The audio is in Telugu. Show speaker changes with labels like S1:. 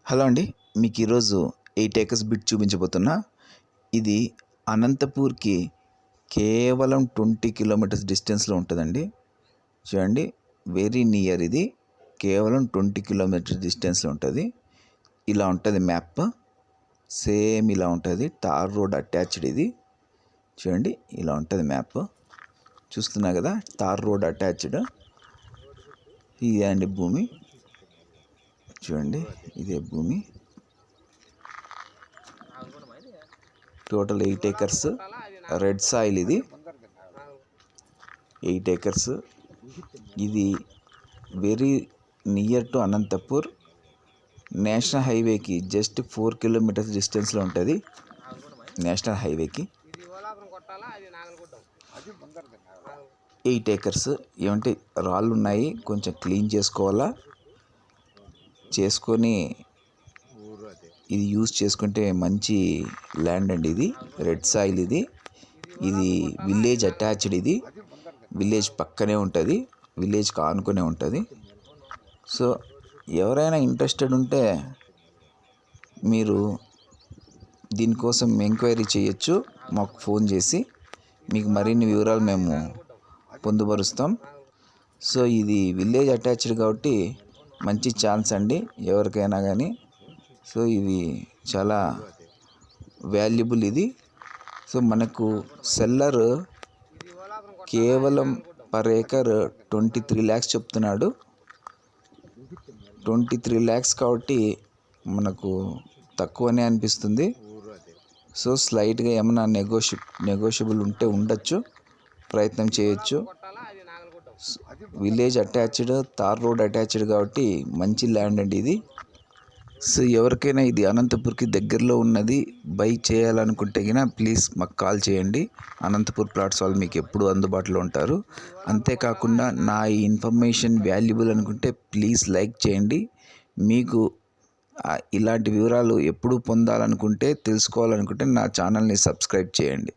S1: హలో అండి, మీకు ఈరోజు 8 ఏకర్స్ బిట్ చూపించబోతున్నా. ఇది అనంతపూర్కి కేవలం 20 కిలోమీటర్స్ డిస్టెన్స్లో ఉంటుందండి. చూడండి, వెరీ నియర్. ఇది కేవలం 20 కిలోమీటర్స్ డిస్టెన్స్లో ఉంటుంది. ఇలా ఉంటుంది మ్యాప్, సేమ్ ఇలా ఉంటుంది. Tar road attached. ఇది చూడండి, ఇలా ఉంటుంది మ్యాప్. చూస్తున్నా కదా, తార్ రోడ్ అటాచ్డ్. ఇదే అండి భూమి. చూడండి, ఇదే భూమి. Total 8 acres red soil. ఇది 8 ఏకర్స్. ఇది very near to Anantapur. National హైవేకి జస్ట్ 4 కిలోమీటర్స్ డిస్టెన్స్లో ఉంటుంది. నేషనల్ హైవేకి 8 ఏకర్స్. ఏమంటే రాళ్ళు ఉన్నాయి, కొంచెం క్లీన్ చేసుకోవాలా. చేసుకొని ఇది యూజ్ చేసుకుంటే మంచి ల్యాండ్ అండి. ఇది రెడ్ సాయిల్. ఇది విలేజ్ అటాచ్డ్. ఇది విలేజ్ పక్కనే ఉంటుంది, విలేజ్కి ఆనుకునే ఉంటుంది. సో ఎవరైనా ఇంట్రెస్టెడ్ ఉంటే మీరు దీనికోసం ఎంక్వైరీ చేయొచ్చు. మాకు ఫోన్ చేసి మీకు మరిన్ని వివరాలు మేము పొందుపరుస్తాం. సో ఇది విలేజ్ అటాచ్డ్ కాబట్టి మంచి ఛాన్స్ అండి ఎవరికైనా కానీ. సో ఇది చాలా వాల్యుబుల్. ఇది సో మనకు సెల్లర్ కేవలం పర్ ఏకర్ 23 lakhs చెప్తున్నాడు. 23 lakhs కాబట్టి మనకు తక్కువనే అనిపిస్తుంది. సో స్లైట్గా ఏమైనా నెగోషియబుల్ ఉంటే ఉండొచ్చు, ప్రయత్నం చేయొచ్చు. Village attached, tar road attached కాబట్టి మంచి ల్యాండ్ అండి ఇది. సో ఎవరికైనా ఇది అనంతపూర్కి దగ్గరలో ఉన్నది బై చేయాలనుకుంటే గిన ప్లీజ్ మాకు కాల్ చేయండి. అనంతపూర్ ప్లాట్స్ వాళ్ళు మీకు ఎప్పుడు అందుబాటులో ఉంటారు. అంతేకాకుండా నా ఈ ఇన్ఫర్మేషన్ వాల్యుబుల్ అనుకుంటే ప్లీజ్ లైక్ చేయండి. మీకు ఇలాంటి వివరాలు ఎప్పుడు పొందాలనుకుంటే, తెలుసుకోవాలనుకుంటే నా ఛానల్ని సబ్స్క్రైబ్ చేయండి.